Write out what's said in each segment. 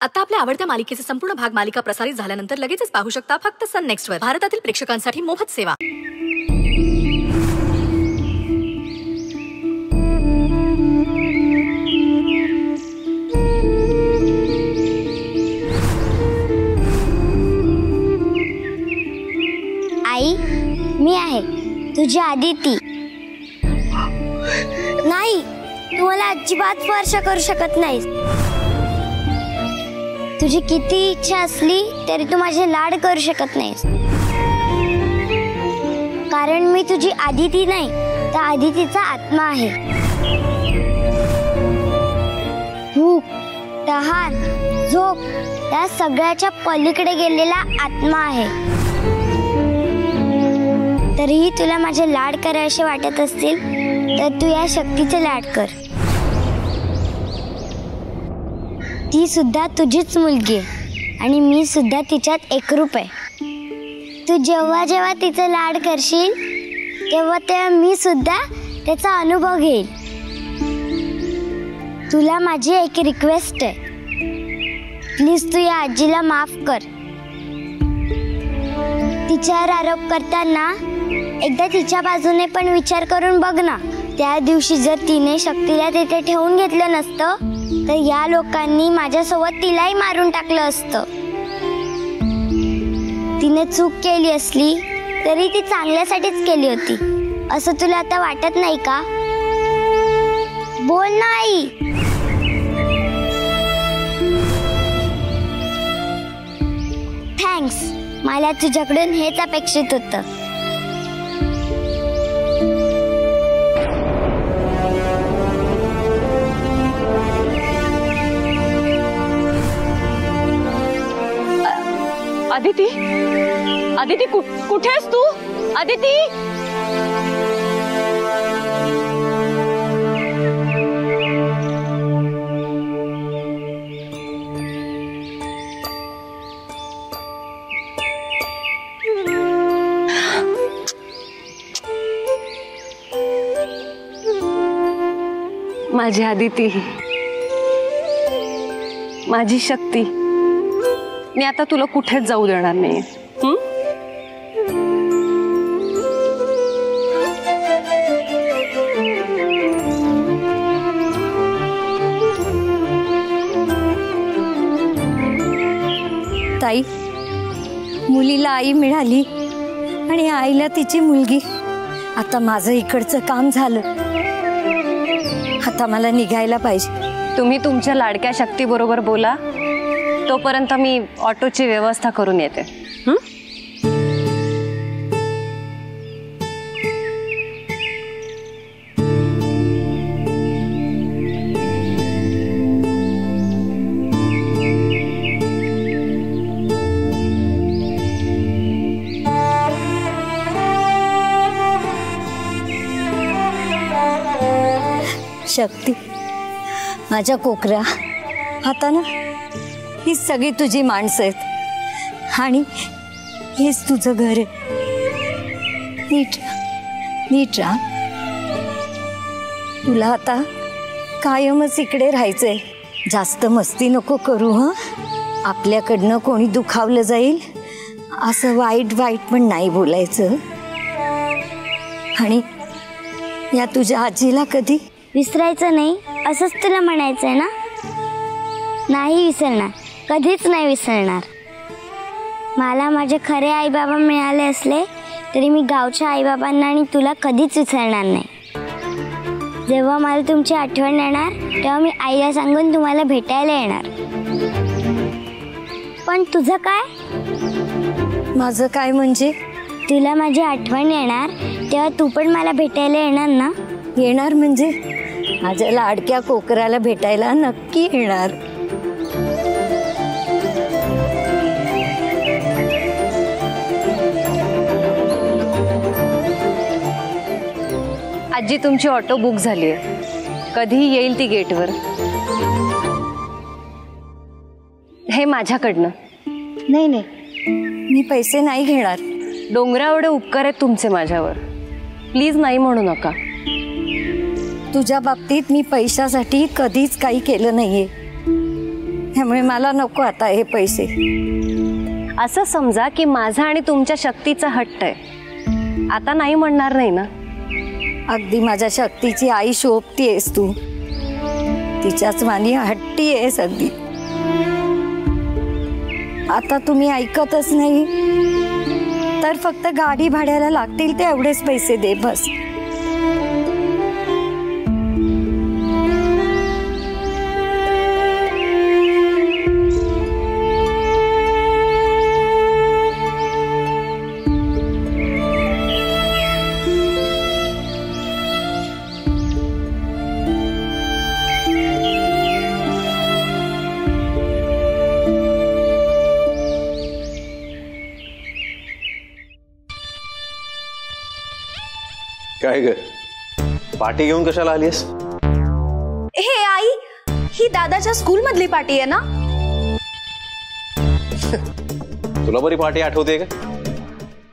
आता आपल्या आवडत्या मालिकेचे संपूर्ण भाग मालिका प्रसारित झाल्यानंतर लगेचच पाहू शकता फक्त सन नेक्स्ट वर. भारतातील प्रेक्षकांसाठी मोफत सेवा. आई, मी आहे तुझी आदिती. नाही, तू मला अजिबात स्पर्श करू शकत नाहीस. तुझी किती इच्छा असली तरी तू माझे लाड करू शकत नाहीस, कारण मी तुझी आदिती नाही, तर आदितीचा आत्मा आहे. भूक, तहान, झोप त्या सगळ्याच्या पलीकडे गेलेला आत्मा आहे. तरीही तुला माझे लाड करायचे वाटत असतील तर तू या शक्तीचे लाड कर. ती सुद्धा तुझीच मुलगी आहे आणि मी सुद्धा तिच्यात एकरूप आहे. तू जेव्हा जेव्हा तिचे लाड करशील तेव्हा तेव्हा मी सुद्धा त्याचा अनुभव घेईल. तुला माझी एक रिक्वेस्ट आहे, प्लीज तू या आजीला माफ कर. तिच्यावर आरोप करताना एकदा तिच्या बाजूने पण विचार करून बघ ना. त्या दिवशी जर तिने शक्तीला तिथे ठेवून घेतलं नसतं तर या लोकांनी माझ्यासोबत तिलाही मारून टाकलं असतं. तिने चूक केली असली तरी ती चांगल्यासाठीच केली होती, असं तुला आता वाटत नाही का? बोल ना आई. थँक्स, मला तुझ्याकडून हेच अपेक्षित होतं. आदिती, आदिती कुठे आहेस तू? आदिती, माझी आदिती, माझी शक्ती, मी आता तुला कुठेच जाऊ देणार नाही. ताई, मुलीला आई मिळाली आणि आईला तिची मुलगी. आता माझं इकडचं काम झालं, आता मला निघायला पाहिजे. तुम्ही तुमच्या लाडक्या शक्ती बरोबर बोला, तोपर्यंत मी ऑटोची व्यवस्था करून येते. शक्ती, माझ्या कोकऱ्या, आता ना ही सगळी तुझी माणसं आहेत आणि हेच तुझं घर आहे. नीट राहा. तुला आता कायमच इकडे राहायचंय. जास्त मस्ती नको करू. आपल्याकडनं कोणी दुखावलं जाईल असं वाईट पण नाही बोलायचं. आणि या तुझ्या आजीला कधी विसरायचं नाही असंच तुला म्हणायचंय ना? नाही विसरणार, कधीच नाही विसरणार. मला माझे खरे आईबाबा मिळाले असले तरी मी गावच्या आईबाबांना आणि तुला कधीच विसरणार नाही. जेव्हा मला तुमची आठवण येणार तेव्हा मी आईला सांगून तुम्हाला भेटायला येणार. पण तुझं काय? माझं काय म्हणजे? तुला माझी आठवण येणार तेव्हा तू पण मला भेटायला येणार ना? येणार म्हणजे माझ्या लाडक्या कोकराला भेटायला नक्की येणार. आजी, तुमची ऑटो बुक झाली आहे, कधीही येईल ती गेटवर. हे माझ्याकडनं. नाही, मी पैसे नाही घेणार. डोंगरा एवढे उपकार आहेत तुमचे माझ्यावर, प्लीज नाही म्हणू नका. तुझ्या बाबतीत मी पैशासाठी कधीच काही केलं नाहीये. त्यामुळे मला नको आता हे पैसे. असं समजा की माझा आणि तुमच्या शक्तीचा हट्ट आहे, आता नाही म्हणणार नाही ना? अगदी माझ्या शक्तीची आई शोभतीयस तू, तिच्याच मानी हट्टी आहेस अगदी. आता तुम्ही ऐकतच नाही तर फक्त गाडी भाड्याला लागतील ते एवढेच पैसे दे बस. काय ग, पार्टी घेऊन कशाला आलीस? हे आई, ही दादाच्या स्कूल मधली पार्टी आहे ना? तुला बरी पार्टी आठवते का?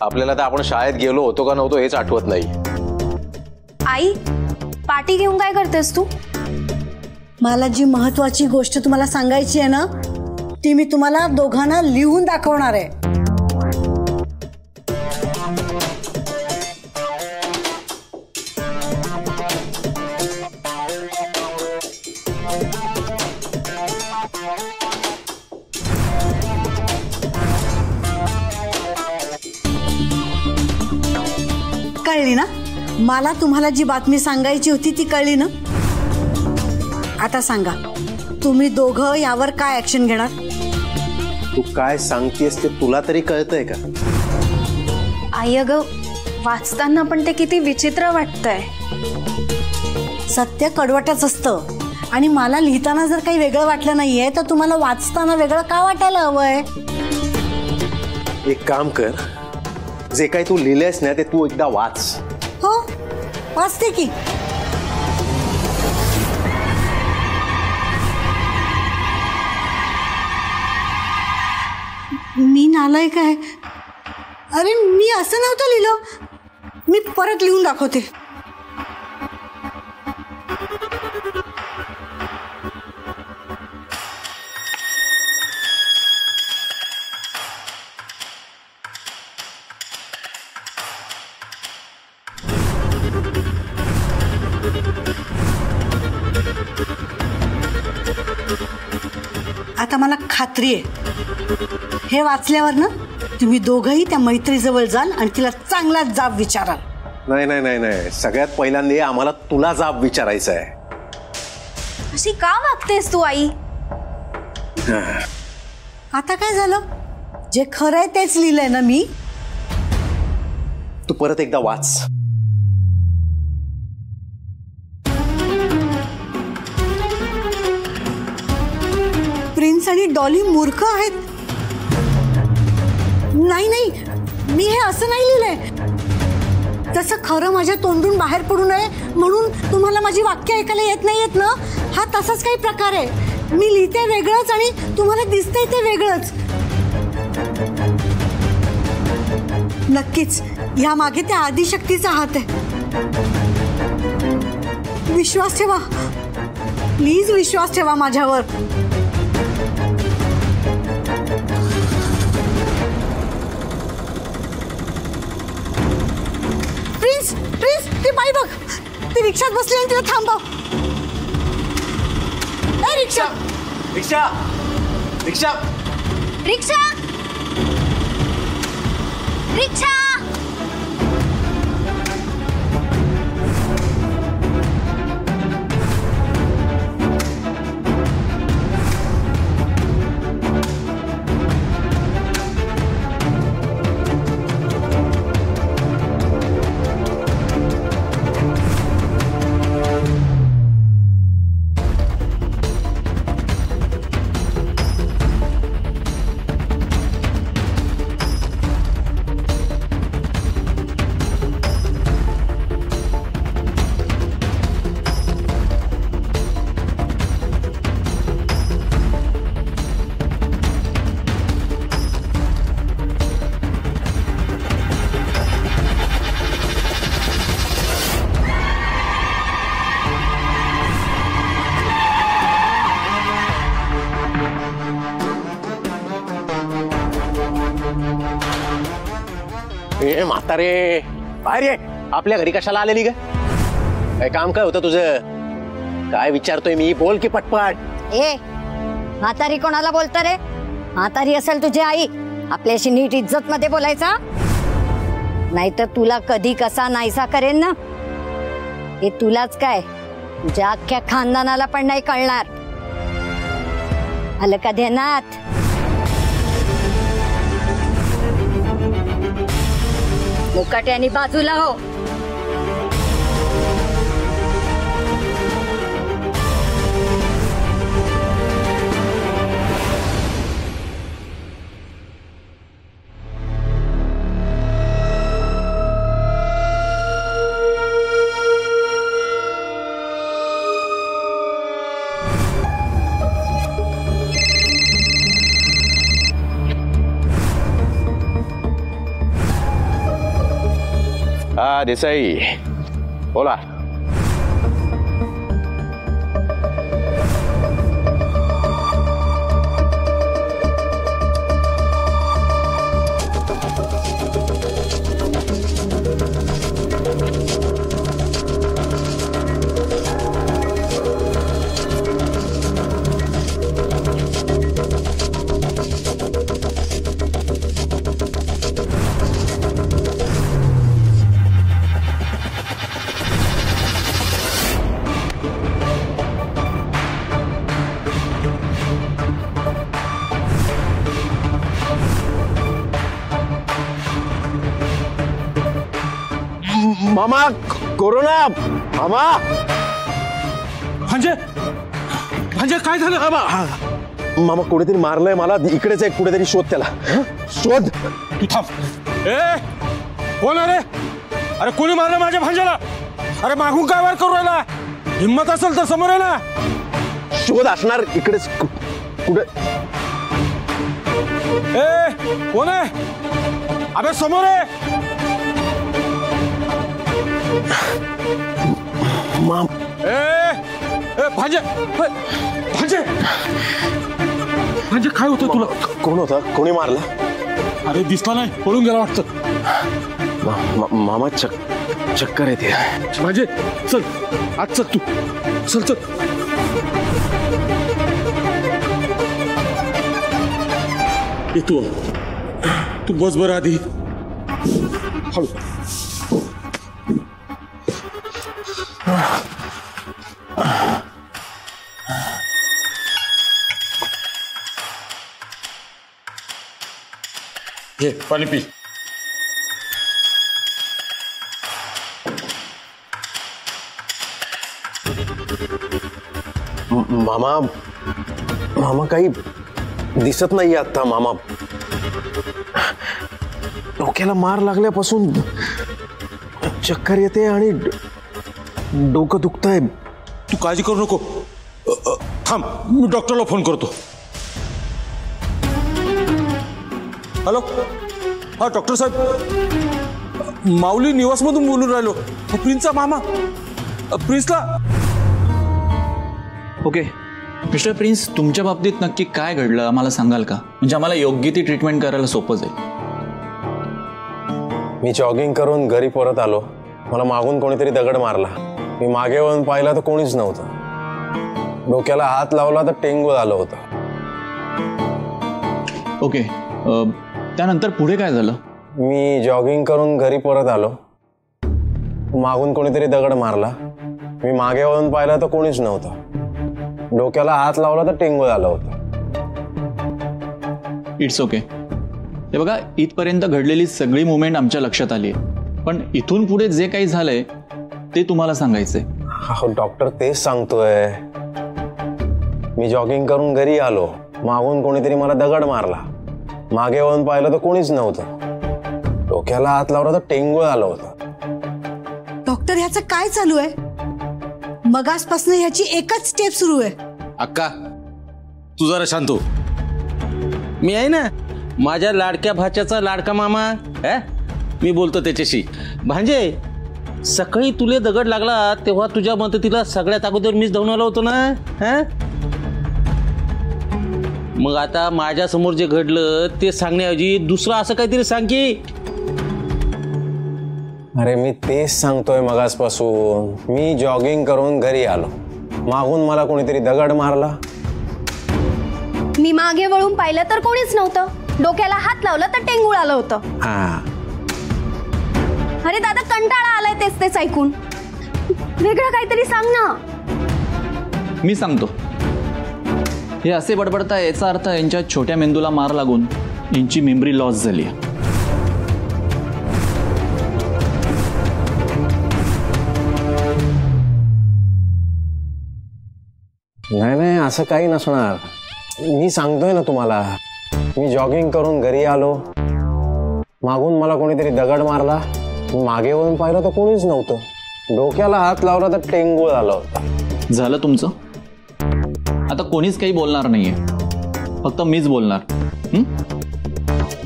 आपल्याला तर आपण शाळेत गेलो होतो का नव्हतो हेच आठवत नाही. आई, पार्टी घेऊन काय करतेस तू? मला जी महत्वाची गोष्ट तुम्हाला सांगायची आहे ना, ती मी तुम्हाला दोघांना लिहून दाखवणार आहे. कळली ना? मला तुम्हाला जी बातमी सांगायची होती ती कळली ना? आता सांगा, तुम्ही दोघं यावर काय ऍक्शन घेणार? तू काय सांगतेस ते तुला तरी कळतंय का? आई अगं, वाचताना पण ते किती विचित्र वाटतंय. सत्य कडवटच असतं आणि मला लिहिताना जर काही वेगळं वाटलं नाहीये तर तुम्हाला वाचताना वेगळं का वाटायला हवंय? एक काम कर, जे काही तू लिहिलंयस ना ते तू एकदा वाच. हो, वाचते की. मी नालायक आहे. अरे मी असं नव्हतं लिहिलं. मी परत लिहून दाखवते. आता मला खात्री आहे, हे वाचल्यावर ना तुम्ही दोघंही त्या मैत्रीजवळ जाल आणि तिला चांगलाच जाब विचाराल. नाही नाही नाही नाही, सगळ्यात पहिल्यांदा आम्हाला तुला जाब विचारायचा आहे. अशी का वागतेस तू आई? आता काय झालं? जे खरं आहे तेच लिहिलंय ना मी. तू परत एकदा वाच. प्रिन्स आणि डॉली मूर्ख आहेत. नाही नाही, मी हे असं नाही लिहिलंय. तसं खरं माझ्या तोंडून बाहेर पडू नये म्हणून तुम्हाला माझी वाक्य ऐकायला येत नाहीयेत ना, हा तसाच काही प्रकार आहे. मी लिहिते वेगळंच आणि तुम्हाला दिसतंय ते वेगळंच. नक्कीच या मागे त्या आदिशक्तीचा हात आहे. विश्वास ठेवा, प्लीज विश्वास ठेवा माझ्यावर. प्रिन्स, प्रिन्स, ती बाई बघ, ती रिक्षात बसली आणि तिला थांबव. ए रिक्षा, रिक्षा, रिक्षा, रिक्षा, रिक्षा. ए म्हातारे बाहेर ये. आपल्या घरी कशाला आलेली ग? काय काम काय होतं तुझं? काय विचारतोय मी? बोल की पटपट. ए म्हातारी कोणाला बोलत रे? म्हातारी असेल तुझी आई. आपल्याशी नीट इज्जत मध्ये बोलायचा, नाहीतर तुला कधी कसा नाहीसा करेन ना, हे तुलाच काय तुझ्या अख्ख्या खानदानाला पण नाही कळणार. आलं का ध्यानात? मुकाट्याने बाजूला हो. हा देसाई बोला. मामा कोरोना. मामा म्हणजे म्हणजे काय झालं? मामा कुठेतरी मारलंय मला. इकडेच एक कुठेतरी शोध त्याला. शोध. तू थांब. ए कोण अरे? अरे कोणी मारलं माझ्या भांजाला? अरे मागून काय वार करू राहिला? हिम्मत असेल तर समोर आहे ना. शोध असणार इकडेच कुठे. ए कोण आहे? अबे समोर आहे. माम ए भांजे भांजे भांजे काय होतं तुला? कोण होता? कोणी मारला? अरे दिसला नाही, पळून गेला वाटतं. मामा चक्कर येते. भांजे चल आज चल, तू चल चल. तू तू बस बरं आधी. हळू. हे पाणी पी. मामा मामा काही दिसत नाही आता. मामा डोक्याला मार लागल्यापासून चक्कर येते आणि डोकं दुखतंय. तू काळजी करू नको. थांब, मी डॉक्टरला फोन करतो. हॅलो, हा डॉक्टर साहेब, माऊली निवासमधून बोलून राहिलो. प्रिन्सचा मामा. प्रिन्सला. ओके मिस्टर प्रिन्स, तुमच्या बाबतीत नक्की काय घडलं आम्हाला सांगाल का? म्हणजे आम्हाला योग्य ती ट्रीटमेंट करायला सोपं जाईल. मी जॉगिंग करून घरी परत आलो. मला मागून कोणीतरी दगड मारला. मी मागे वळून पाहिला तर कोणीच नव्हतं. डोक्याला हात लावला तर टेंगूळ आलं होतं. ओके, त्यानंतर पुढे काय झालं? मी जॉगिंग करून घरी परत आलो. मागून कोणीतरी दगड मारला. मी मागे वळून पाहिला तर कोणीच नव्हतं. डोक्याला हात लावला तर टेंगूळ आलं होतं. It's okay. हे बघा, इथपर्यंत घडलेली सगळी मुवमेंट आमच्या लक्षात आली आहे, पण इथून पुढे जे काही झालंय ते तुम्हाला सांगायचंय. हो डॉक्टर, तेच सांगतोय. मी जॉगिंग करून घरी आलो. मागून कोणीतरी मला दगड मारला. मागे वळून पाहिलं तर कोणीच नव्हतं. डोक्याला हात लावला तर टेंगूळ आलं होतं. डॉक्टर, ह्याचं काय चालू आहे? मगासपासून ह्याची एकच स्टेप सुरू आहे. अक्का, तू जरा शांत हो. मी आहे ना, माझ्या लाडक्या भाच्याचा लाडका मामा. मी बोलतो त्याच्याशी. भांजे, सकाळी तुले दगड लागला तेव्हा तुझ्या मदतीला सगळ्यात अगोदर मीच धावून आलो होतो ना. मग आता माझ्या समोर जे घडलं ते सांगण्याऐवजी दुसरं असं काहीतरी सांग की. अरे मी तेच सांगतोय मगासपासून. मी जॉगिंग करून घरी आलो, मागून मला कोणीतरी दगड मारला. मी मागे वळून पाहिलं तर कोणीच नव्हतं. डोक्याला हात लावला तर टेंगूळ आलं होतं. हा, अरे दादा, कंटाळा आलाय तेच तेच ऐकून. वेगळं काहीतरी सांग ना. मी सांगतो. हे असे बडबडताय याचा अर्थ यांच्या छोट्या मेंदूला मार लागून यांची मेमरी लॉस झाली. नाही नाही, असं काही नसणार. मी सांगतोय ना तुम्हाला, मी जॉगिंग करून घरी आलो, मागून मला कोणीतरी दगड मारला. मागे वळून पाहिलं तर कोणीच नव्हतं. डोक्याला हात लावला तर टेंगूळ आलं होतं. झालं तुमचं. आता कोणीच काही बोलणार नाहीये, फक्त मीच बोलणार.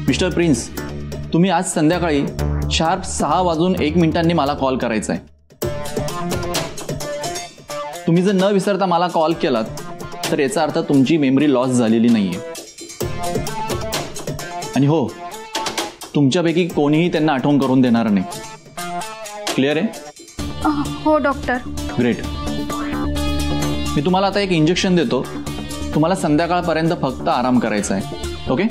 मिस्टर प्रिन्स, तुम्ही आज संध्याकाळी शार्प 6:01 मला कॉल करायचा आहे. तुम्ही जर न विसरता मला कॉल केलात तर याचा अर्थ तुमची मेमरी लॉस झालेली नाहीये. आणि हो, तुमच्यापैकी कोणीही त्यांना आठवण करून देणार नाही. क्लिअर आहे? हो डॉक्टर. ग्रेट. मी तुम्हाला आता एक इंजेक्शन देतो. तुम्हाला संध्याकाळपर्यंत फक्त आराम करायचा आहे. ओके?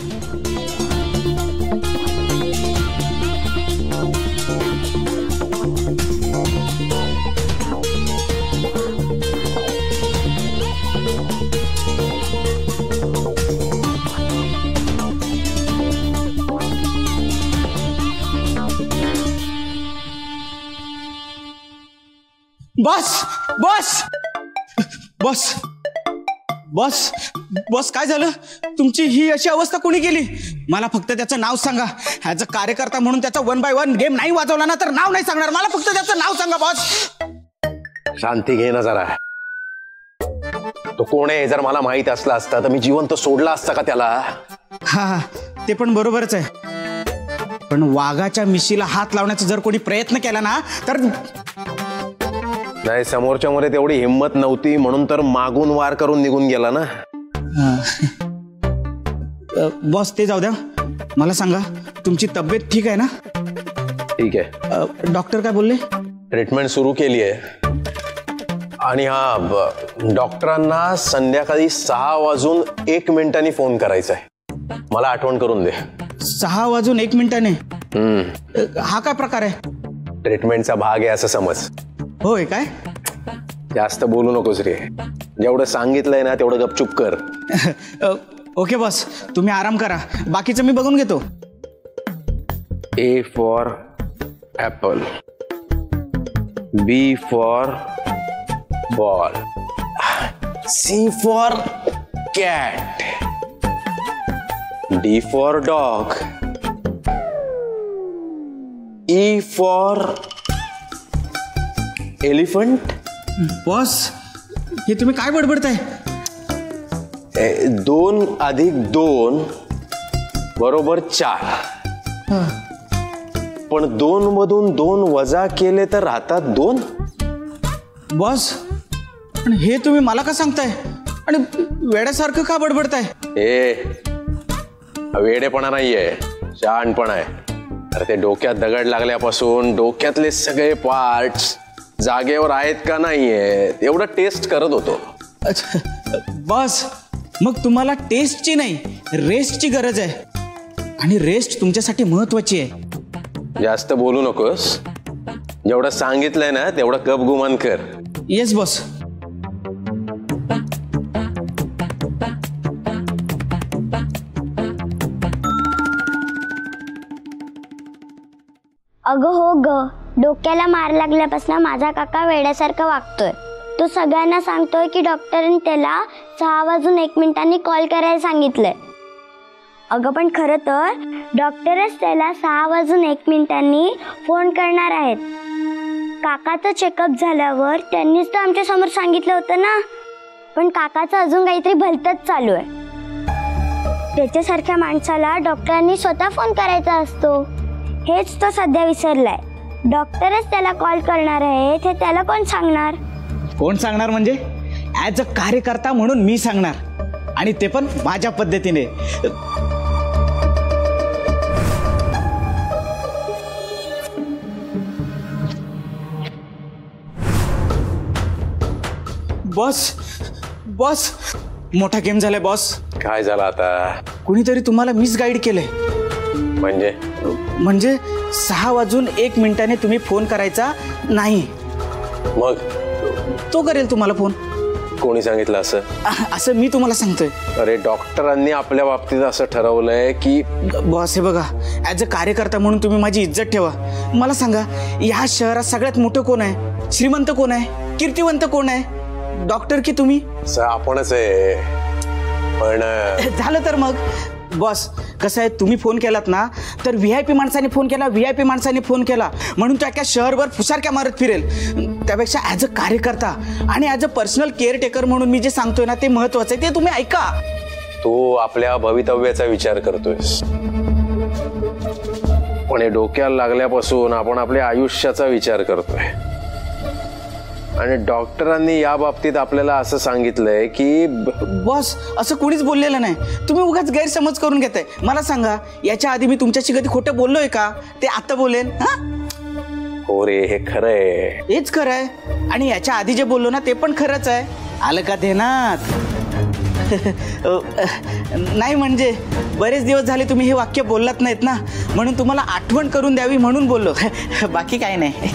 बस बस बस बस बस, काय झालं? तुमची ही अशी अवस्था कोणी केली? मला फक्त त्याचं नाव सांगा. ॲज अ कार्यकर्ता म्हणून त्याचा 1 by 1 गेम नाही वाजवला ना तर नाव नाही सांगणार. मला फक्त त्याचं नाव सांगा बॉस. शांती घे ना जरा. तो कोण आहे जर मला माहित असला असता तर मी जिवंत सोडला असता का त्याला? हा, ते पण बरोबरच आहे. पण वाघाच्या मिशीला हात लावण्याचा जर कोणी प्रयत्न केला ना तर नाही, समोरच्या मध्ये तेवढी हिंमत नव्हती म्हणून तर मागून वार करून निघून गेला ना. बॉस, ते जाऊ द्या. मला सांगा, तुमची तब्येत ठीक आहे ना? ठीक आहे. डॉक्टर काय बोलले? ट्रीटमेंट सुरू केली आहे. आणि हा, डॉक्टरांना संध्याकाळी 6:01 फोन करायचा आहे. मला आठवण करून दे. 6:01? हा काय प्रकार आहे? ट्रीटमेंटचा भाग आहे असं समज. होय काय? जास्त बोलू नकोस रे. जेवढं सांगितलंय ना तेवढं गपचूप कर. ओके बॉस, तुम्ही आराम करा. बाकीचं मी बघून घेतो. A for apple, B for ball, C for cat, D for dog, E for elephant. Boss, हे तुम्ही काय बडबडताय? 2 + 2 = 4. पण 2 मधून 2 वजा केले तर राहतात 2. बॉस, पण हे तुम्ही मला का सांगताय आणि वेड्यासारखं का बडबडताय? वेडेपणा नाहीये, शहाणपणा आहे. अरे ते डोक्यात दगड लागल्यापासून डोक्यातले सगळे पार्ट्स जागेवर आहेत का नाहीये एवढं टेस्ट करत होतो. बॉस, मग तुम्हाला टेस्टची नाही, रेस्टची गरज आहे. आणि रेस्ट तुमच्यासाठी महत्वाची आहे. जास्त बोलू नकोस. जेवढं सांगितलंय ना तेवढं गप गुमान कर. Yes boss. अगं हो ग, डोक्याला मार लागल्यापासून माझा काका वेड्यासारखा वागतोय. तो सगळ्यांना सांगतोय की डॉक्टरांनी त्याला 6:01 कॉल करायला सांगितलंय. अगं पण खरं तर डॉक्टरच त्याला 6:01 फोन करणार आहेत. काकाचं चेकअप झाल्यावर त्यांनीच तर आमच्या समोर सांगितलं होतं ना. पण काकाचं अजून काहीतरी भलतंच चालू आहे. त्याच्यासारख्या माणसाला डॉक्टरांनी स्वतः फोन करायचा असतो. हेच तो सध्या विसरलाय. डॉक्टरच त्याला कॉल करणार आहेत हे त्याला कोण सांगणार? कोण सांगणार म्हणजे? ॲज अ कार्यकर्ता म्हणून मी सांगणार. आणि ते पण माझ्या पद्धतीने. बॉस बॉस मोठा गेम झालाय बॉस. काय झालं आता? कुणीतरी तुम्हाला मिसगाईड केलंय. म्हणजे 6:01 तुम्ही फोन करायचा नाही. मग तो करेल तुम्हाला फोन. कोणी सांगितलं असं? असं मी तुम्हाला सांगतोय. अरे डॉक्टरांनी आपल्या बाबतीत असं ठरवलंय की बॉस हे बघा, ऍज अ कार्यकर्ता म्हणून तुम्ही माझी इज्जत ठेवा. मला सांगा, या शहरात सगळ्यात मोठं कोण आहे? श्रीमंत कोण आहे? कीर्तिवंत कोण आहे? डॉक्टर की तुम्ही? आपणच आहे. पण झालं तर मग बॉस कसं आहे, तुम्ही फोन केलात ना तर VIP माणसाने फोन केला, VIP माणसाने फोन केला म्हणून तो एका शहरभर फुसारक्या मारत फिरेल. त्यापेक्षा ॲज अ कार्यकर्ता आणि ॲज अ पर्सनल केअरटेकर म्हणून मी जे सांगतोय ना ते महत्वाचं आहे, ते तुम्ही ऐका. तू आपल्या भवितव्याचा विचार करतोयस, पण हे डोक्याला लागल्यापासून आपण आपल्या आयुष्याचा विचार करतोय. आणि डॉक्टरांनी या बाबतीत आपल्याला असं सांगितलंय की बॉस असं कोणीच बोललेलं नाही. तुम्ही उगाच गैरसमज करून घेताय. मला सांगा, याच्या आधी मी तुमच्याशी कधी खोटं बोललोय का? ते आता बोलेन. हो रे, हे खरं आहे. हेच खरं आहे. आणि याच्या आधी जे बोललो ना ते पण खरंच आहे. आलं का ध्यानात? नाही म्हणजे बरेच दिवस झाले तुम्ही हे वाक्य बोललात नाहीत ना, म्हणून तुम्हाला आठवण करून द्यावी म्हणून बोललो. बाकी काय नाही.